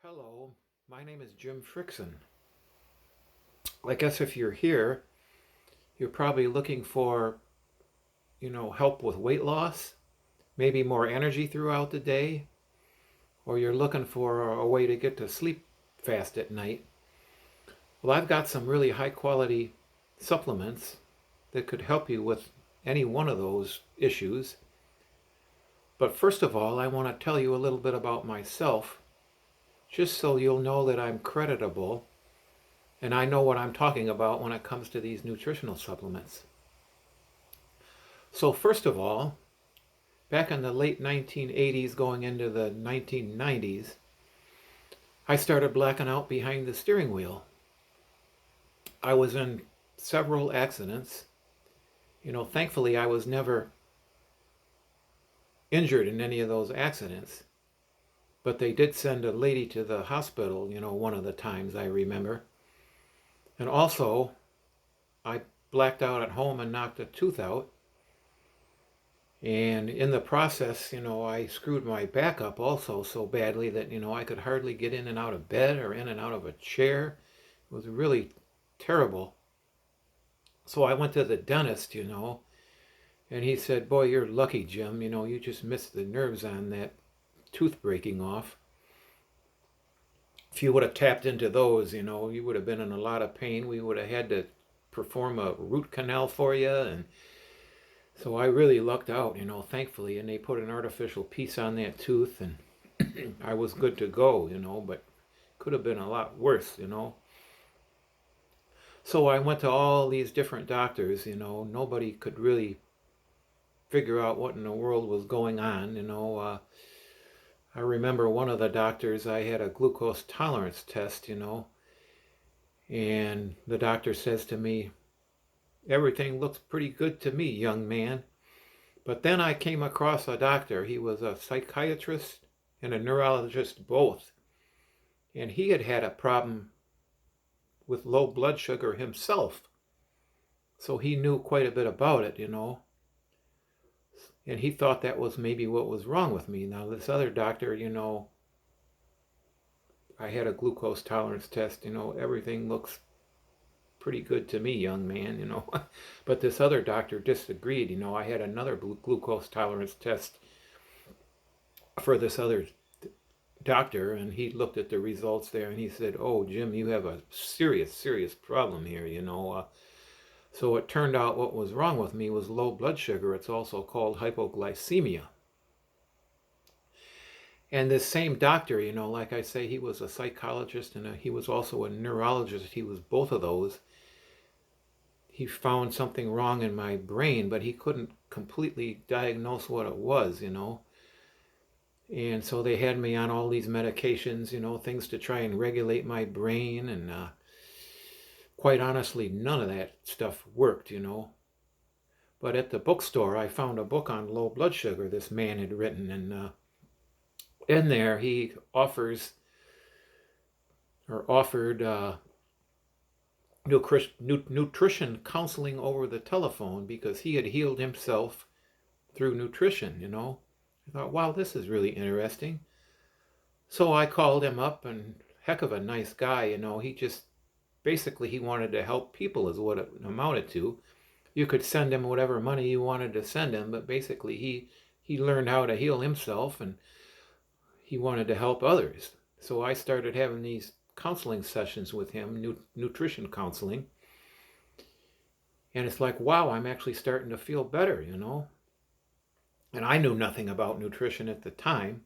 Hello, my name is Jim Frickson. I guess if you're here, you're probably looking for, help with weight loss, maybe more energy throughout the day, or you're looking for a way to get to sleep fast at night. Well, I've got some really high quality supplements that could help you with any one of those issues. But first of all, I want to tell you a little bit about myself, just so you'll know that I'm creditable and I know what I'm talking about when it comes to these nutritional supplements. So first of all, back in the late 1980s going into the 1990s, I started blacking out behind the steering wheel. I was in several accidents. Thankfully I was never injured in any of those accidents, but they did send a lady to the hospital, one of the times I remember. And also, I blacked out at home and knocked a tooth out. And in the process, I screwed my back up also so badly that, I could hardly get in and out of bed or in and out of a chair. It was really terrible. So I went to the dentist, and he said, "Boy, you're lucky, Jim. You just missed the nerves on that tooth breaking off. If you would have tapped into those, you would have been in a lot of pain. We would have had to perform a root canal for you." And so I really lucked out, thankfully. And they put an artificial piece on that tooth, and I was good to go, but could have been a lot worse. So I went to all these different doctors, nobody could really figure out what in the world was going on, I remember one of the doctors, I had a glucose tolerance test, and the doctor says to me, "Everything looks pretty good to me, young man." But then I came across a doctor. He was a psychiatrist and a neurologist both. And he had had a problem with low blood sugar himself. So he knew quite a bit about it, And he thought that was maybe what was wrong with me. Now, this other doctor, I had a glucose tolerance test, everything looks pretty good to me, young man, But this other doctor disagreed. I had another glucose tolerance test for this other doctor, and he looked at the results there and he said, "Oh, Jim, you have a serious, serious problem here, So it turned out what was wrong with me was low blood sugar. It's also called hypoglycemia. And this same doctor, like I say, he was a psychologist and he was also a neurologist. He was both of those. He found something wrong in my brain, but he couldn't completely diagnose what it was, And so they had me on all these medications, things to try and regulate my brain. And quite honestly, none of that stuff worked, But at the bookstore, I found a book on low blood sugar this man had written. And in there, he offered nutrition counseling over the telephone because he had healed himself through nutrition, I thought, wow, this is really interesting. So I called him up, and heck of a nice guy, he just basically he wanted to help people is what it amounted to. You could send him whatever money you wanted to send him, but basically he learned how to heal himself and he wanted to help others. So I started having these counseling sessions with him, nutrition counseling. And it's like, wow, I'm actually starting to feel better, And I knew nothing about nutrition at the time.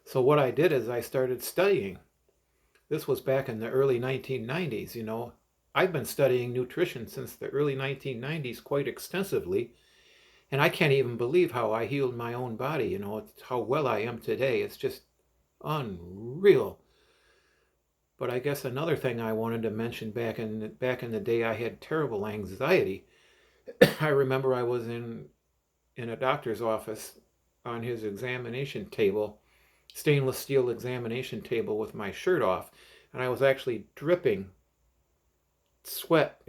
So what I did is I started studying. This was back in the early 1990s, I've been studying nutrition since the early 1990s quite extensively. And I can't even believe how I healed my own body, it's how well I am today. It's just unreal. But I guess another thing I wanted to mention back in the day, I had terrible anxiety. I remember I was in a doctor's office on his examination table, stainless steel examination table with my shirt off, and I was actually dripping sweat,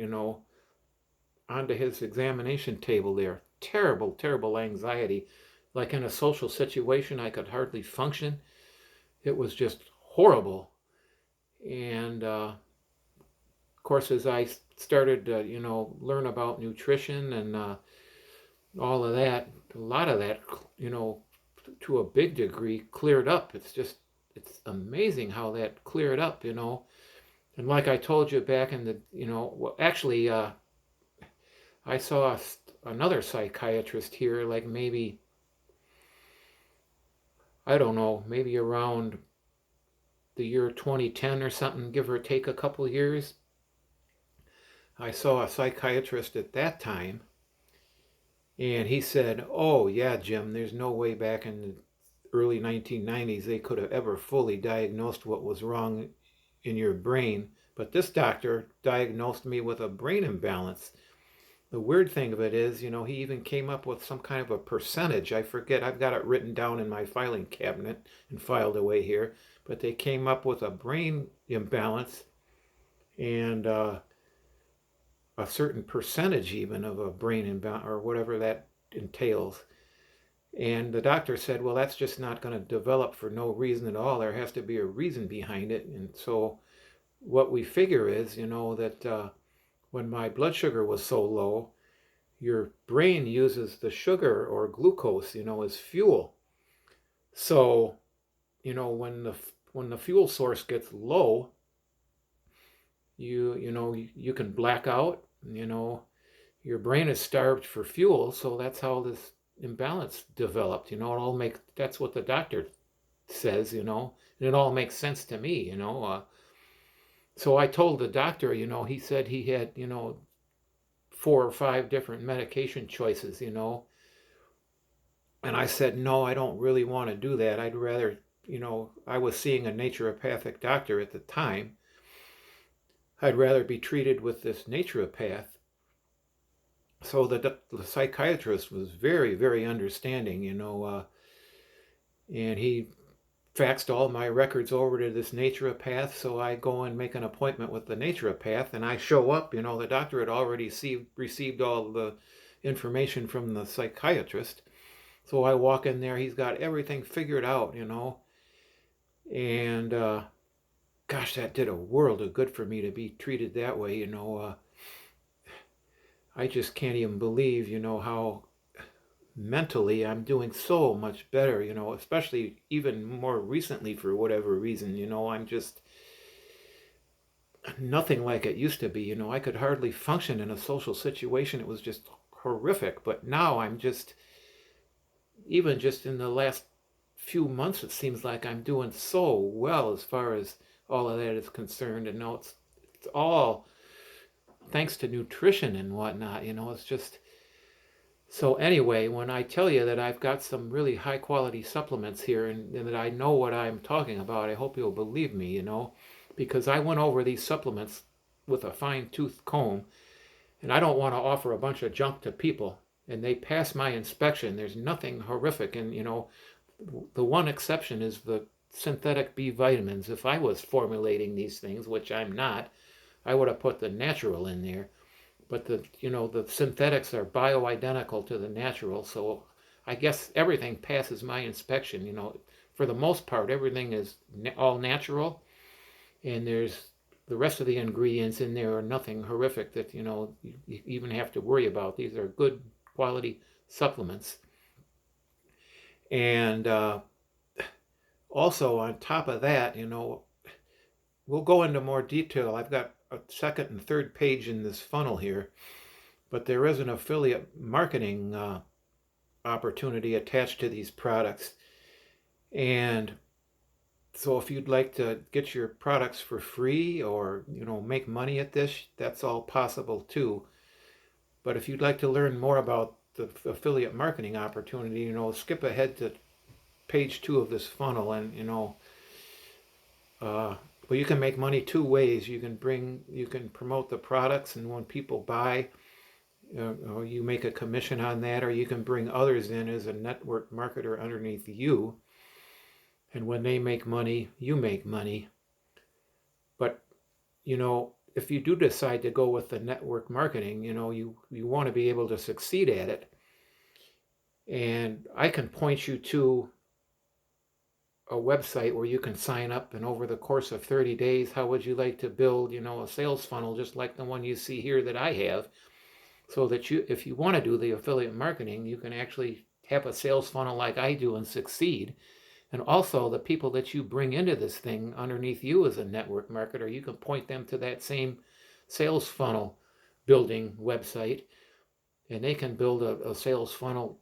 onto his examination table there. Terrible, terrible anxiety. Like in a social situation, I could hardly function. It was just horrible. And of course, as I started to, learn about nutrition and all of that, a lot of that, you know, to a big degree cleared up. It's amazing how that cleared up, And like I told you back in the, well, actually, I saw another psychiatrist here, like maybe, I don't know, maybe around the year 2010 or something, give or take a couple years. I saw a psychiatrist at that time, and he said, "Oh, yeah, Jim, there's no way back in the early 1990s they could have ever fully diagnosed what was wrong in your brain. But this doctor diagnosed me with a brain imbalance." The weird thing of it is, he even came up with some kind of a percentage. I forget, I've got it written down in my filing cabinet and filed away here. But they came up with a brain imbalance and a certain percentage even of a brain imbalance or whatever that entails. And the doctor said, well, that's just not going to develop for no reason at all. There has to be a reason behind it. And so what we figure is, that when my blood sugar was so low, your brain uses the sugar or glucose, as fuel. So, when the fuel source gets low, you can black out. Your brain is starved for fuel, so that's how this imbalance developed. That's what the doctor says, and it all makes sense to me. So I told the doctor, he said he had, 4 or 5 different medication choices, and I said, no, I don't really want to do that. I'd rather, I was seeing a naturopathic doctor at the time. I'd rather be treated with this naturopath. So the psychiatrist was very, very understanding, and he faxed all my records over to this naturopath. So I go and make an appointment with the naturopath, and I show up. The doctor had already received all the information from the psychiatrist. So I walk in there. He's got everything figured out, and gosh, that did a world of good for me to be treated that way. I just can't even believe, how mentally I'm doing so much better, especially even more recently for whatever reason, I'm just nothing like it used to be. I could hardly function in a social situation. It was just horrific. But now I'm just, even just in the last few months, it seems like I'm doing so well as far as all of that is concerned. And now it's all thanks to nutrition and whatnot. It's just, so anyway, when I tell you that I've got some really high quality supplements here and that I know what I'm talking about, I hope you'll believe me, because I went over these supplements with a fine tooth comb, and I don't want to offer a bunch of junk to people. And they pass my inspection. There's nothing horrific. And, the one exception is the synthetic B vitamins. If I was formulating these things, which I'm not, I would have put the natural in there. But the synthetics are bioidentical to the natural, so I guess everything passes my inspection. For the most part, everything is all natural, and there's the rest of the ingredients in there are nothing horrific that you even have to worry about. These are good quality supplements, and also on top of that, we'll go into more detail. I've got a second and third page in this funnel here, but there is an affiliate marketing opportunity attached to these products. And so if you'd like to get your products for free or, make money at this, that's all possible too. But if you'd like to learn more about the affiliate marketing opportunity, skip ahead to page 2 of this funnel and, well, you can make money 2 ways. You can promote the products, and when people buy, you make a commission on that, or you can bring others in as a network marketer underneath you. And when they make money, you make money. But, if you do decide to go with the network marketing, you want to be able to succeed at it. And I can point you to a website where you can sign up, and over the course of 30 days, how would you like to build, a sales funnel just like the one you see here that I have, so that if you want to do the affiliate marketing, you can actually have a sales funnel like I do and succeed. And also, the people that you bring into this thing underneath you as a network marketer, you can point them to that same sales funnel building website, and they can build a sales funnel,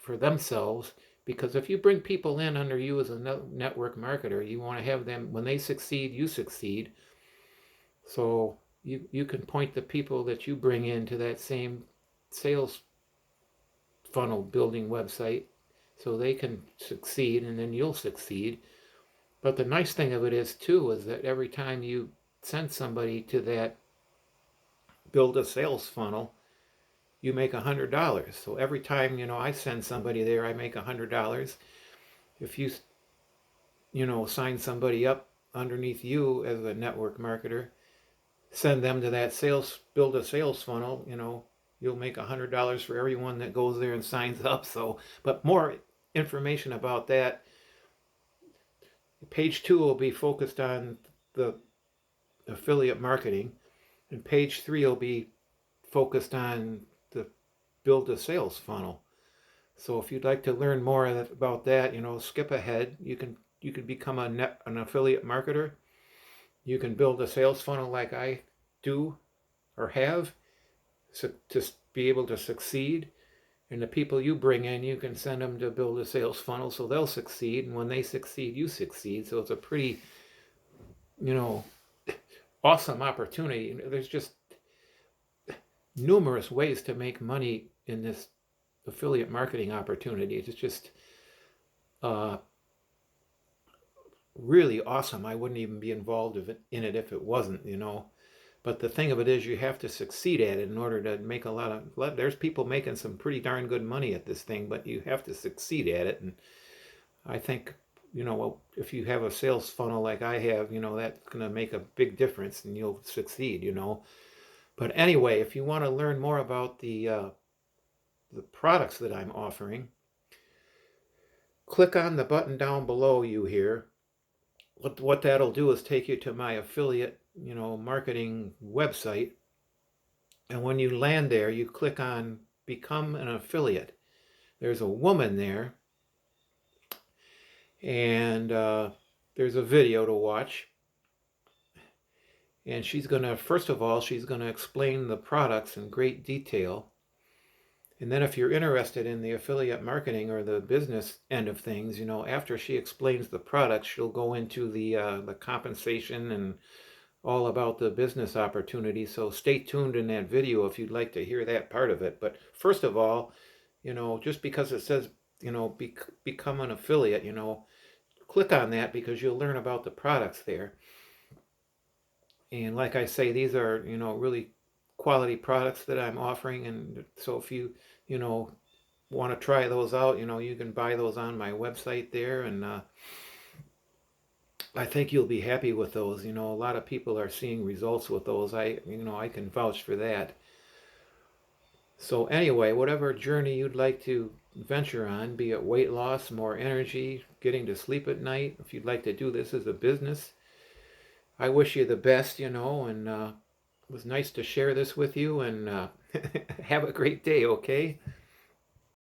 for themselves. Because if you bring people in under you as a network marketer, you want to have them, when they succeed, you succeed. So you can point the people that you bring into that same sales funnel building website so they can succeed, and then you'll succeed. But the nice thing of it is too is that every time you send somebody to that build a sales funnel, you make $100. So every time I send somebody there, I make $100. If you sign somebody up underneath you as a network marketer, send them to that build a sales funnel, you'll make $100 for everyone that goes there and signs up. So, but more information about that, page 2 will be focused on the affiliate marketing, and page 3 will be focused on the build a sales funnel. So if you'd like to learn more about that, skip ahead. You can become an affiliate marketer. You can build a sales funnel like I do or have, to be able to succeed. And the people you bring in, you can send them to build a sales funnel so they'll succeed. And when they succeed, you succeed. So it's a pretty, awesome opportunity. There's just numerous ways to make money in this affiliate marketing opportunity. It's just really awesome. I wouldn't even be involved in it if it wasn't, But the thing of it is, you have to succeed at it in order to make a lot of. There's people making some pretty darn good money at this thing, but you have to succeed at it. And I think, if you have a sales funnel like I have, that's going to make a big difference, and you'll succeed. But anyway, if you want to learn more about the products that I'm offering, click on the button down below you here. What that'll do is take you to my affiliate, marketing website. And when you land there, you click on Become an Affiliate. There's a woman there, and there's a video to watch. And first of all, she's going to explain the products in great detail. And then if you're interested in the affiliate marketing or the business end of things, after she explains the products, she'll go into the compensation and all about the business opportunity. So stay tuned in that video if you'd like to hear that part of it. But first of all, just because it says, become an affiliate, click on that, because you'll learn about the products there. And like I say, these are, really quality products that I'm offering. And so if you, want to try those out, you can buy those on my website there. And I think you'll be happy with those. A lot of people are seeing results with those. I can vouch for that. So anyway, whatever journey you'd like to venture on, be it weight loss, more energy, getting to sleep at night, if you'd like to do this as a business, I wish you the best, and it was nice to share this with you, and have a great day, okay?